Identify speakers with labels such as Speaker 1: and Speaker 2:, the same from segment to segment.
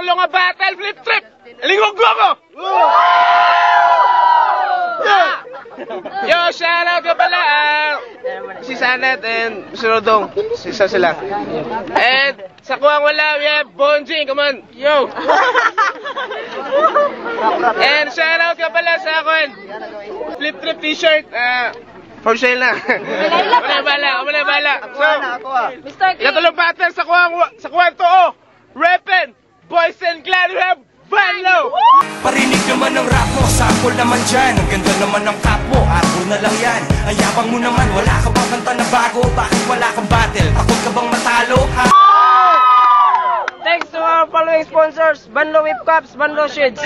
Speaker 1: katulo nga battle flip trip. Lingog ko ako. Yo, shoutout ka pala. Si Sanet and si Rodong. Isa sila. And sa kuwang wala, we have Bonjing. Come on. Yo. And shoutout ka pala sa akin. Flip trip t-shirt. For sale na. Wala bala. So, katulong battle sa kuwang to. Repen, Boys and Clan, we have Banlo.
Speaker 2: Parinig naman ng rap mo, sample naman dyan. Ang ganda naman ng cap mo, arbor na lang yan. Ang yabang mo naman, wala ka bang kanta na bago? Bakit wala kang battle? Takot ka bang matalo? Ha?
Speaker 3: Thanks to our following sponsors, Banlo Whip Cups, Banlo Shades.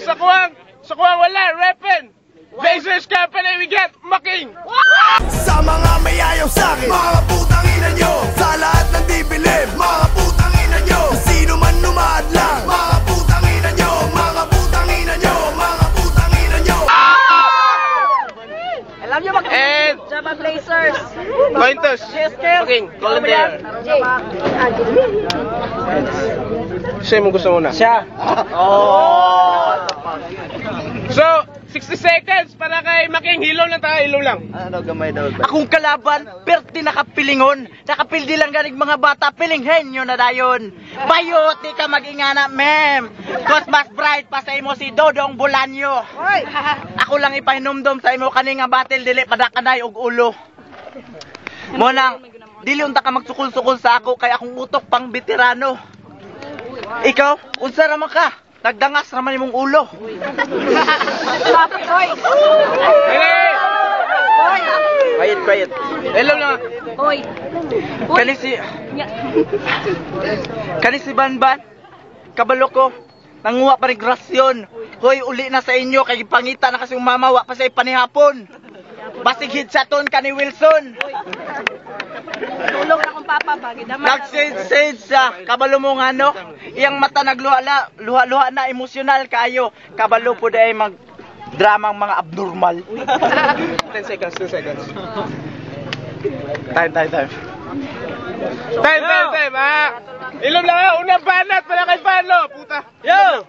Speaker 1: Sa kuwang wala, Repen, Blazers Company, we get Making.
Speaker 2: Sa mga may ayaw sa'kin, mga putang ina nyo. Sa lahat ng di believe, mga putang ina nyo. Sino man lumaad lang, mga putang ina nyo. Mga putang ina nyo, mga putang ina nyo.
Speaker 3: Alam nyo Making?
Speaker 1: And
Speaker 3: Java Blazers.
Speaker 1: Pointers, Making, Colander. Siya mo gusto muna.
Speaker 3: Siya.
Speaker 1: So, 60 seconds para kay Making. Hilaw lang tayo, hilaw lang.
Speaker 4: Ano gamay daw?
Speaker 3: Akong kalaban, perti nakapilingon. Nakapildi lang ganig mga bata, pilinghen nyo na dayon. Bayoti ka mag-ingana, mem. Cause mas bright pa sa imo si Dodong Bulanyo. Ako lang ipahinumdom sa imo kaninga battle, dili padakanay og ulo. Monang, dili unta ka magsukol-sukol sa ako, kay akong utok pang veterano. Ikaw, unsa raman ka? Nagdangas naman imong ulo. Quiet.
Speaker 1: Hello lang.
Speaker 5: Hoy.
Speaker 3: Kani si Banban. Kabalo ko. Nanguha pa rin grasyon. Hoy, uli na sa inyo. Kay pangita na kasi umamawa pa sa ipanihapon. Basig hitsaton ka ni Wilson.
Speaker 5: Tulong na kong papa bagay naman.
Speaker 3: Nag-sage sa kabalo mo nga no. Iyang mata nagluha na emosyonal kaayo. Kabalo po dahil mag dramang mga abnormal.
Speaker 1: 10 seconds.
Speaker 3: Time.
Speaker 1: Time, Ilom lang ha, unang banat para kay Banlo, puta.
Speaker 3: Yo!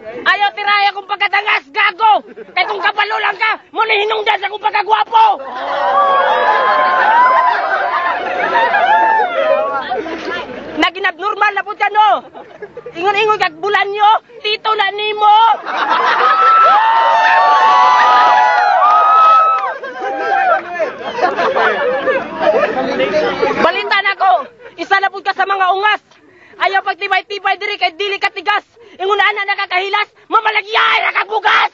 Speaker 5: Ayaw tiraya kong pagkadangas, gago! Kaya kung kabalo lang ka, muna hinungdan sa kong pagkagwapo! Naging abnormal na po dyan, no? Ingon-ingon kag bulan nyo, tito na nimo! Balintan ako! Isa na po ka sa mga ungas! Ayaw pagtibay-tibay diri kay dili katigas! Ingunaan na nakakahilas, mamalagyay nakagbugas!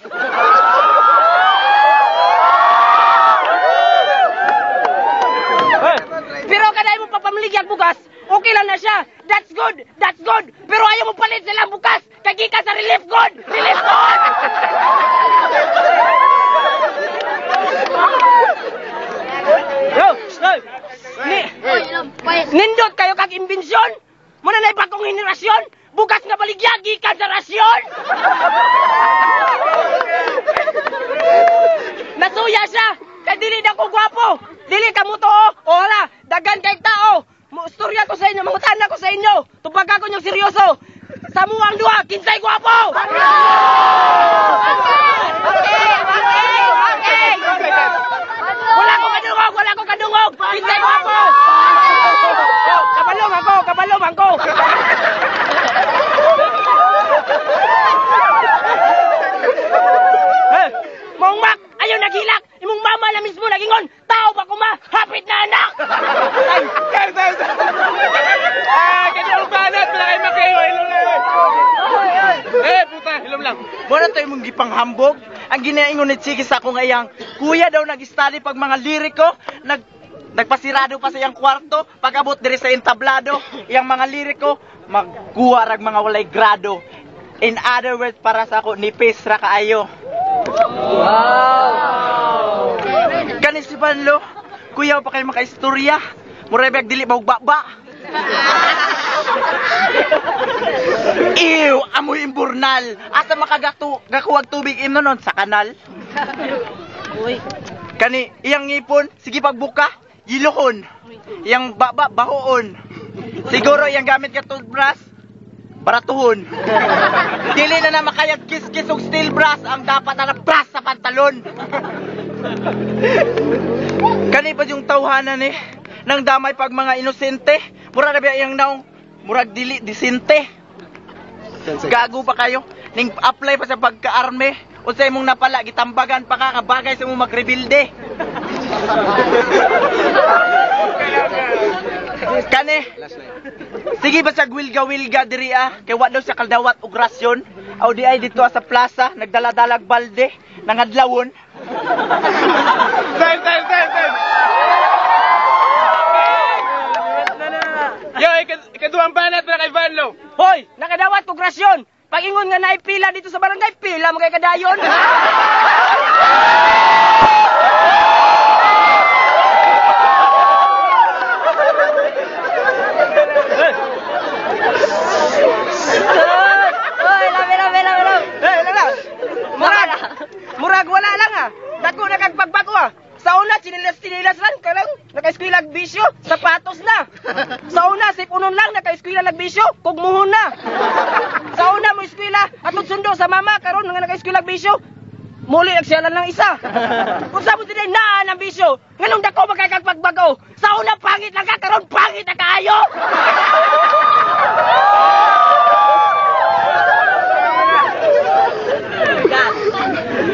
Speaker 5: Pero kada mo papamaligyag bugas, okay lang na siya. That's good. Pero ayaw mo palit silang bukas. Kagika sa relief good. Yo, stop. Nindot kayo kag imbensyon. Muna na ibagong henerasyon. Bukas nga baligyag gikan sa rasyon. Nasuya siya. Kay dili na ko gwapo. Dili ka mo to. O hala, dagan kay tao. Istorya ko sa inyo, mangutan ko sa inyo. Tupag ako niyong seryoso. Sa muwang duha, kinsay gwapo. Wala ko kadungog. Kinsay gwapo. Kabalong ako. Mong mak, ayaw naghilak. Imong mama na mismo nagingon. Tao ba kuma? Hapit na anak.
Speaker 1: Kanyang banat para kay Making. Puta, hilom lang.
Speaker 3: Muna tayo mong gipanghambog. Ang ginaingon ni Chiki sa akong ayang, kuya daw nag-study pag mga liriko, nagpasirado pa sa iyang kwarto, pag-abot diri sa entablado, iyang mga liriko, magkuha rag mga walay grado. In other words, para sa ako, nipis ra kaayo. Wow! Kani si Banlo, kuya pa kayo makaistorya, murebek dili ba? Ew, amoy imburnal. Asa makagakuwag tubig imno nun sa kanal?
Speaker 5: Uy.
Speaker 3: Kani iyang ngipon, sige pagbuka. yilohon. Yang bahoon. Siguro yang gamit ka toothbrush, baratuhon. Dili na makayag kis-kis og steel brush ang dapat na brush sa pantalon. Kani pa yung tawhanan eh nang damay pag mga inosente. Mura na ba yung naong murag dili disente. Gago pa kayo. Ning apply pa sa pagka-arme. Unsay mong napala gitambagan pa ka bagay sa mong magrebilde. Kani. Sige ba sa wilga-wilga diri kay wa daw sa kaldawat og rasyon. Aw di ay dito sa plaza nagdala-dalag balde nangadlawon.
Speaker 1: Time. Yo, ikaduhang banat na kay Vanlo.
Speaker 5: Hoy, nakadawat kog rasyon. Pag-ingon nga naay pila dito sa barangay, pila mo kay kadayon. Murag wala lang Dako na kag pagbago Sa una, sinilas lang ka lang. Naka-eskwela bisyo, sapatos na. Sa una, sipunon lang, naka-eskwela bisyo, kugmuhon na. Sa una mo eskwela, atong sundo sa mama, karon nga naka-eskwela bisyo, muli nagsyalan lang isa. Kung sa mo din na ng bisyo, nganong dako magkakagpagbago. Sa una, pangit lang ka, karon pangit na kaayo.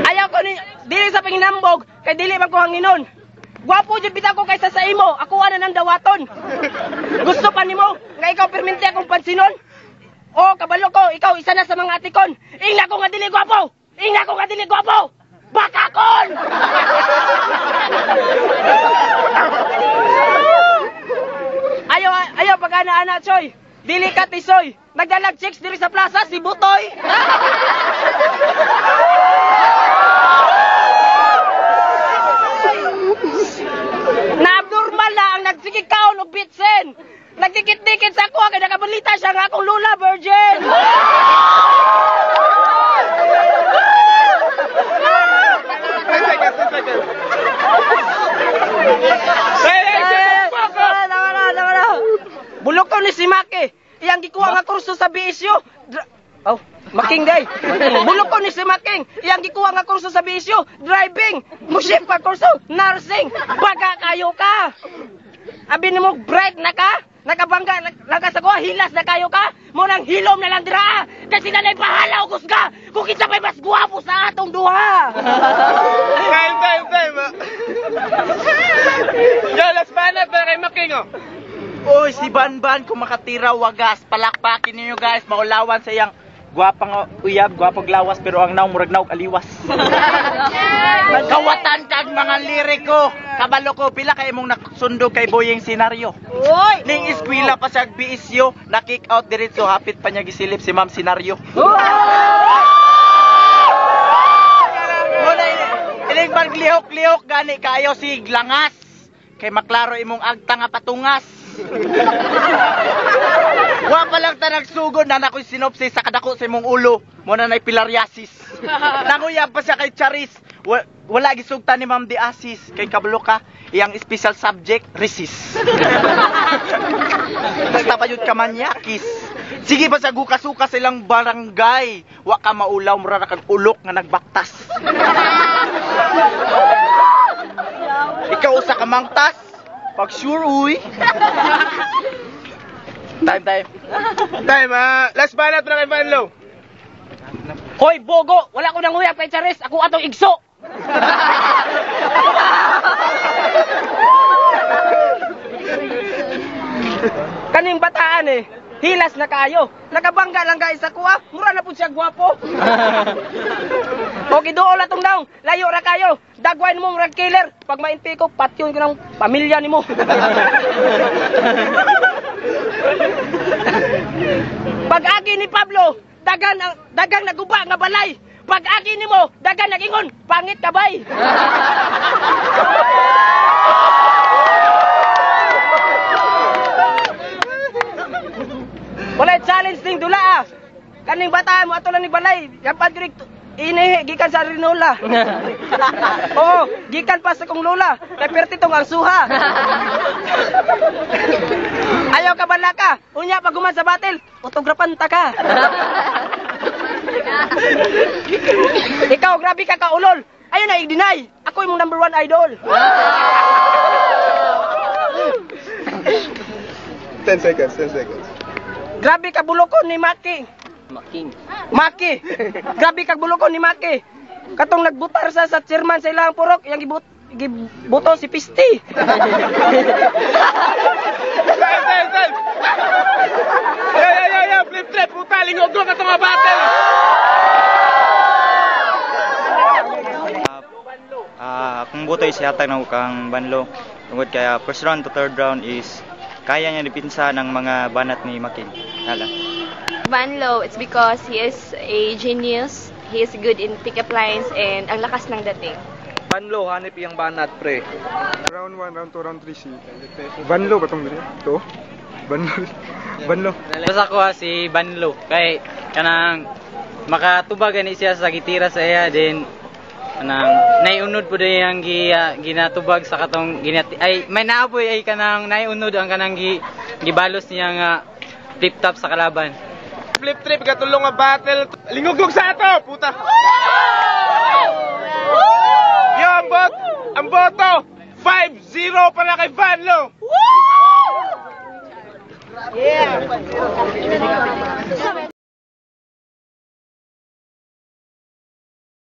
Speaker 5: Ayaw ko ni dili sa panginambog kay dili man ko hanginon. Gwapo jud bitaw ko kaysa sa imo. Ako ana nang dawaton. Gusto pa nimo nga ikaw permente akong pansinon? O kabalo ko, ikaw isa na sa mga atikon. Ingna ko nga dili gwapo. Ingna ko nga dili gwapo. Bakakon. Ayaw pag ana Choy. Dili ka tisoy. Nagdalag chicks diri sa plaza si Butoy. Na-abnormal na ang nagsigikaon og bitsen. Nagdikit-dikit sa kuha kay nakabalita siya nga akong lula virgin. Bulok ko ni si Maki. Iyang gikuha nga kurso sa BSU. Making day. Bulok ko ni si Making. Iyang gikuha nga kurso sa BSU. Driving. Muship pa kurso. Nursing. Baga kayo ka. Abi ni mo bright na ka. Nakabangga lang ka sa kuha. Hilas na kayo ka. Munang hilom na lang dira. Kasi na naipahala o kusga. Kung kita may mas guwapo sa atong duha.
Speaker 1: Time. Yo, let's banat na kay Making
Speaker 3: Oy, si Banban kung makatira wagas, palakpakin ninyo guys, maulawan sa iyang gwapang uyab, gwapang lawas, pero ang naong murag naog aliwas. Kawatan kag mga liriko, kabalo ko, pila kay mong nakasundo kay Boyeng senaryo.
Speaker 5: Oy!
Speaker 3: Ning eskwela pa siya BSU, na-kick out diretso, hapit pa niya gisilip si Ma'am Senaryo. Muna iling maglihok-lihok gani kayo si Glangas, kay maklaro imong agta nga patungas. Wa pa lang ta nagsugod na nakoy sinopsis sa kadako sa imong ulo. Mo na nay pilariasis. Nanguyab pa siya kay Charis. Wala gisugta ni Ma'am Diasis kay kablo ka iyang special subject resist. Basta pa yun ka manyakis. Sige pa sa gukasuka sa ilang barangay. Wa ka maulaw mura na kag ulok nga nagbaktas. Ikaw usa ka mangtas. Pag sure, uy.
Speaker 1: Time, last banat na kay Vanlo.
Speaker 5: Hoy, bogo! Wala ko nang huyap kay Charis. Ako atong igso! Kaning bataan hilas na kayo. Nakabangga lang guys sa kuha. Mura na po siya gwapo. O giduol atong daong. Layo ra kayo. Dagway mo murag killer. Pag maimpi ko, patyon ko ng pamilya nimo. Pag agi ni Pablo, dagang naguba nga balay. Pag agi nimo, dagang nagingon, pangit ka bay. Walay challenge ning dula Kaning bata mo ato lang ni balay. Yapad gyud Ini gikan sa Rinola. Oo, gikan pa sa kong lola. Kay perti tong ang suha. Ayaw ka bala ka. Unya pag guman sa battle, autograpan ta ka. Ikaw grabe ka kaulol. Ayun na i-deny. Ako yung number 1 idol.
Speaker 1: 10 seconds, 10 seconds.
Speaker 5: Grabe ka bulokon ni Maki. Maki. Grabe ka bulokon ni Maki. Katong nagbutar sa chairman sa ilang purok, yang gibuto si Pisti.
Speaker 1: Sel. Ya, flip trip, puta, lingog ka itong battle.
Speaker 4: Akong buto is yatag na kang Banlo. Tungkol kaya first round to third round is kaya niya dipinsa ng mga banat ni Makin. Hala.
Speaker 6: Banlo, it's because he is a genius. He is good in pick-up lines and ang lakas ng dating.
Speaker 7: Banlo, hanip yung banat, pre.
Speaker 8: Round 1, round 2, round 3 si Banlo ba itong ganyan? Ito? Banlo.
Speaker 9: Basta ko si Banlo. Kay kanang makatubag ani siya sa gitira sa iya din kanang naiunod po din ang ginatubag sa katong ginati ay may naapoy ay kanang naiunod ang kanang gibalos niya nga flip top sa kalaban.
Speaker 1: Flip trip, katulong nga battle. Lingog sa ato, puta. Yo, ang boto, 5-0 para kay Banlo.
Speaker 5: Yeah.